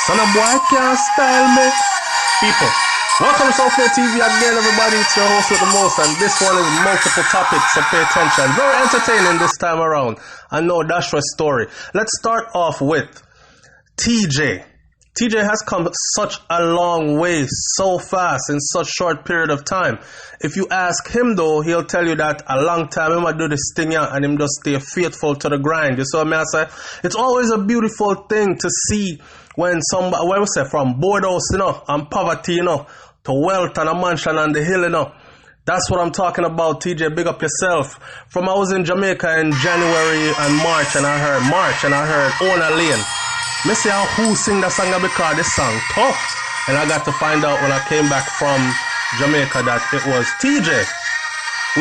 Son of boy can't style me. People, welcome to Soulflow TV again, everybody. It's your host with the most, and this one is multiple topics, so pay attention. Very entertaining this time around. I know that's your story. Let's start off with TJ. TJ has come such a long way so fast in such short period of time. If you ask him though, he'll tell you that a long time him do this thing here and him just stay faithful to the grind. You see what I say? It's always a beautiful thing to see when somebody, what we say, from board house, and poverty, to wealth and a mansion on the hill, That's what I'm talking about, TJ. Big up yourself. I was in Jamaica in January and March, and I heard Ona Lane. Me say who sing that song because this song tough. And I got to find out when I came back from Jamaica that it was TJ.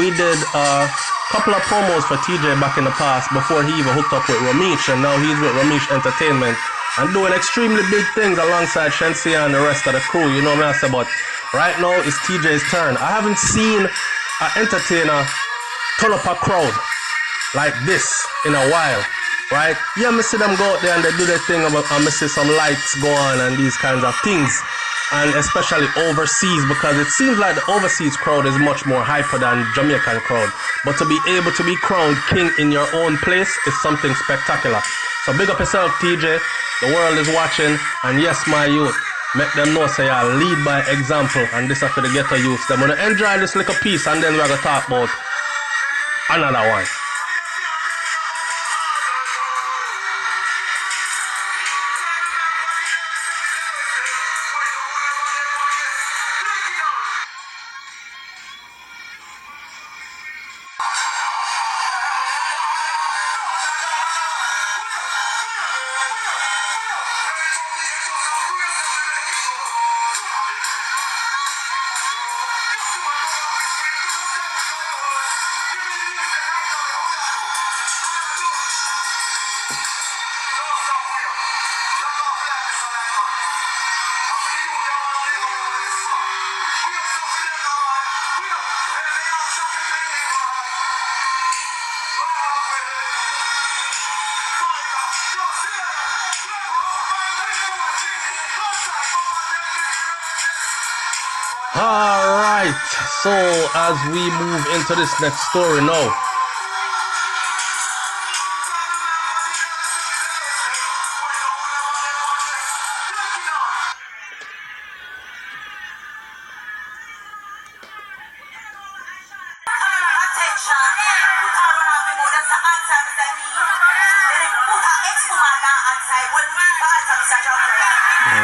We did a couple of promos for TJ back in the past before he even hooked up with Ramesh, and now he's with Ramesh Entertainment and doing extremely big things alongside Shensia and the rest of the crew. You know what I say? But right now it's TJ's turn. I haven't seen an entertainer turn up a crowd like this in a while. Right? Yeah, I see them go out there and they do their thing, and I see some lights go on and these kinds of things. And especially overseas, because it seems like the overseas crowd is much more hyper than Jamaican crowd. But to be able to be crowned king in your own place is something spectacular. So big up yourself, TJ. The world is watching, and yes, my youth, make them know say I lead by example, and this is for the ghetto youth. They're gonna enjoy this little piece, and then we're gonna talk about another one. Alright, so as we move into this next story now.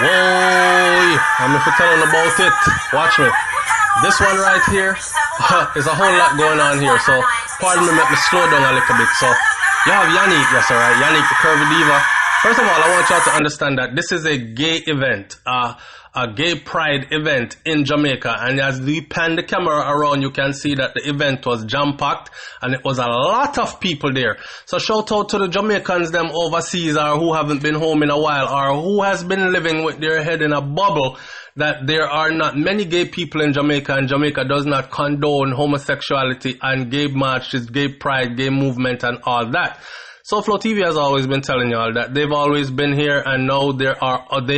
Whoa, I'm if telling about it. Watch me. This one right here is a whole lot going on here, so pardon me, make me slow down a little bit. So you have Yannick, yes, alright, Yannick the Curvy Diva. First of all, I want y'all to understand that this is a gay event, a gay pride event in Jamaica, and as we pan the camera around, you can see that the event was jam-packed, and it was a lot of people there. So shout out to the Jamaicans, them overseas, or who haven't been home in a while, or who has been living with their head in a bubble, that there are not many gay people in Jamaica, and Jamaica does not condone homosexuality and gay marches, gay pride, gay movement, and all that. Soulflow TV has always been telling y'all that they've always been here, and now they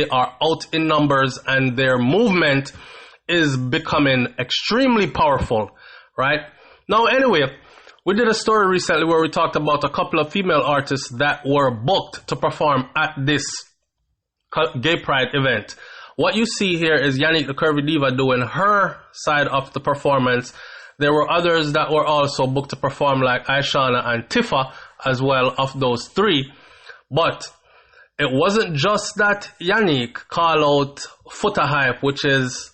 are out in numbers, and their movement is becoming extremely powerful, right? Now, anyway, we did a story recently where we talked about a couple of female artists that were booked to perform at this gay pride event. What you see here is Yannick the Curvy Diva doing her side of the performance. There were others that were also booked to perform, like Aishana and Tifa, as well, of those three. But it wasn't just that Yannick called out Foota Hype, which is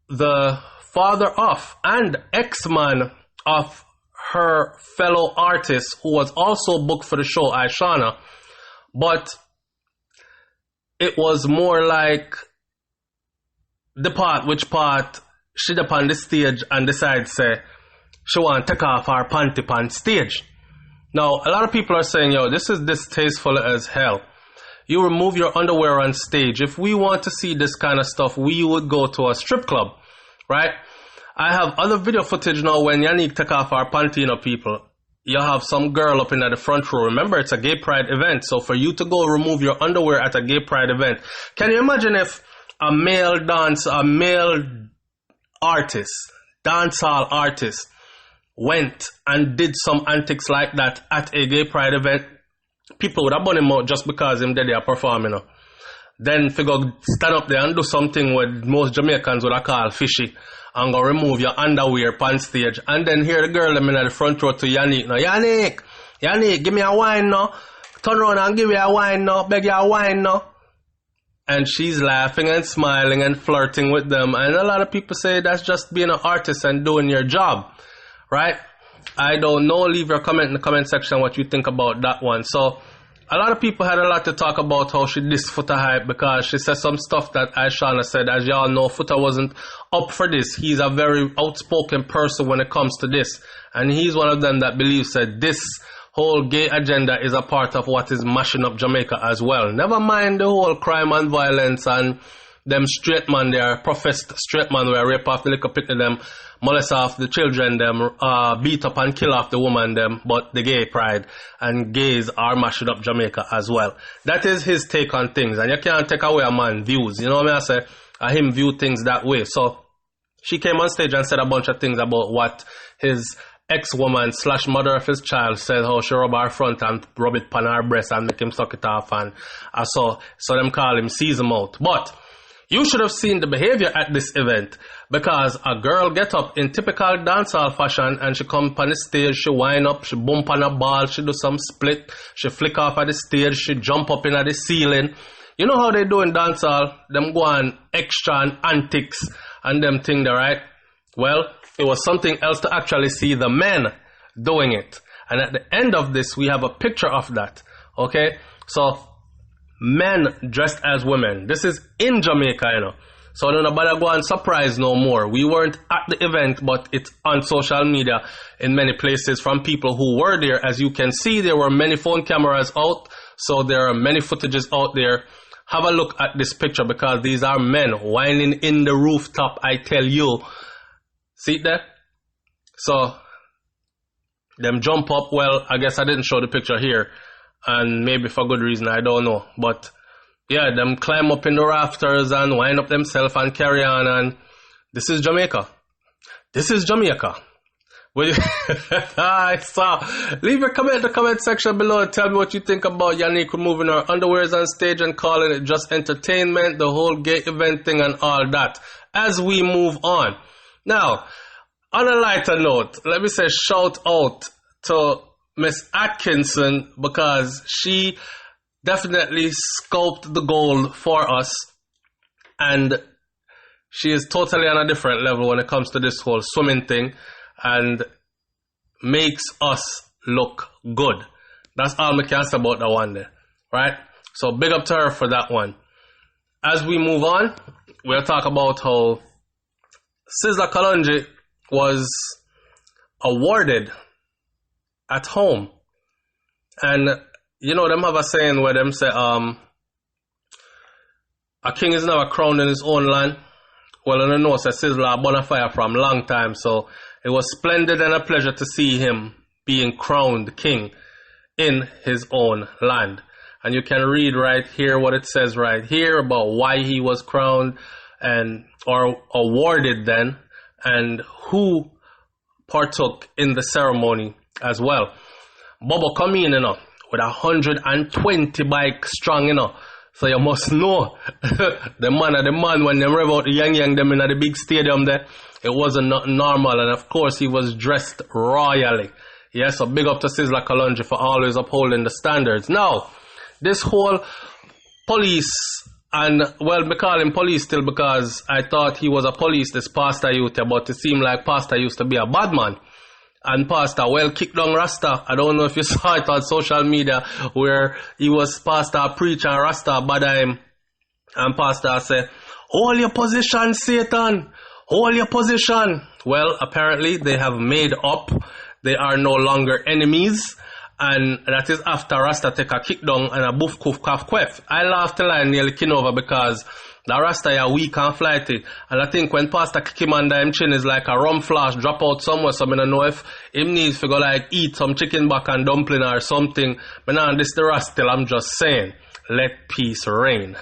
the father of and ex-man of her fellow artist who was also booked for the show, Aishana. But it was more like the part which part she up on the stage and decide say she want to take off her panty on stage. Now, a lot of people are saying, yo, this is distasteful as hell. You remove your underwear on stage. If we want to see this kind of stuff, we would go to a strip club, right? I have other video footage now when Yannick took off our panty, people. you have some girl up in the front row. Remember, it's a gay pride event. So for you to go remove your underwear at a gay pride event, can you imagine if a male artist, dancehall artist, went and did some antics like that at a gay pride event? People would have bun him out just because him there performing. Then figure stand up there and do something what most Jamaicans would have called fishy, and go remove your underwear on stage, and then hear the girl them in the front row to Yannick. Now, Yannick, give me a wine now. Turn around and give me a wine now. Beg you a wine now. And she's laughing and smiling and flirting with them. And a lot of people say that's just being an artist and doing your job, right? I don't know. Leave your comment in the comment section what you think about that one. So a lot of people had a lot to talk about how she dissed Foota Hype, because she said some stuff that Ishawna said. As y'all know, Foota wasn't up for this. He's a very outspoken person when it comes to this. And he's one of them that believes that this whole gay agenda is a part of what is mashing up Jamaica as well. Never mind the whole crime and violence and them straight man there, professed straight man where rape off the little pit of them, molest off the children them, beat up and kill off the woman them, but the gay pride and gays are mashing up Jamaica as well. That is his take on things, and you can't take away a man's views. You know what I say? Him view things that way. So she came on stage and said a bunch of things about what his ex-woman / mother of his child said, how she rub her front and rub it on her breast and make him suck it off, and so them call him seize him out. But you should have seen the behavior at this event, because a girl get up in typical dancehall fashion and she come on the stage, she wind up, she bump on a ball, she do some split, she flick off at the stage, she jump up in at the ceiling. You know how they do in dancehall? Them go on extra and antics and them thing there, right? Well, it was something else to actually see the men doing it. And at the end of this, we have a picture of that. Okay? So, men dressed as women. This is in Jamaica, you know. So don't nobody go and surprise no more. We weren't at the event, but it's on social media in many places from people who were there. As you can see, there were many phone cameras out. So there are many footages out there. Have a look at this picture, because these are men whining in the rooftop, I tell you. See it there? So, them jump up. Well, I guess I didn't show the picture here, and maybe for good reason, I don't know. But yeah, them climb up in the rafters and wind up themselves and carry on, and this is Jamaica. This is Jamaica. I saw. Leave your comment in the comment section below and tell me what you think about Yannick removing her underwears on stage and calling it just entertainment, the whole gay event thing and all that, as we move on. Now, on a lighter note, let me say shout out to Miss Atkinson, because she definitely scoped the goal for us, and she is totally on a different level when it comes to this whole swimming thing, and makes us look good. That's all I can say about that one there, right? So big up to her for that one. As we move on, we'll talk about how Sizzla Kalonji was awarded at home. And you know, them have a saying where them say, a king is never crowned in his own land. Well, I know that Sizzla burn a fire from long time, so it was splendid and a pleasure to see him being crowned king in his own land. And you can read right here what it says right here about why he was crowned and or awarded then, and who partook in the ceremony as well. Bobo come in, you know, with 120 bike strong, you know. So you must know the man when they rev out the young them in the big stadium there, it wasn't nothing normal, and of course he was dressed royally. Yeah, so big up to Sizzla Kalonji for always upholding the standards. Now, this whole police, and well, we call him police still because I thought he was a police, this pastor youth, but it seemed like pastor used to be a bad man. And pastor, well, kick down Rasta. I don't know if you saw it on social media where he was pastor preaching Rasta bad him. And pastor said, hold your position, Satan. Hold your position. Well, apparently they have made up. They are no longer enemies. And that is after Rasta take a kick down and a boof, koof, kaf, quef. I laughed till I nearly kin over because The Rasta are weak and flighty. And I think when Pastor kick him under him chin is like a rum flash drop out somewhere. So I don't know if him needs to go like eat some chicken back and dumpling or something. But now this the Rasta, I'm just saying, let peace reign.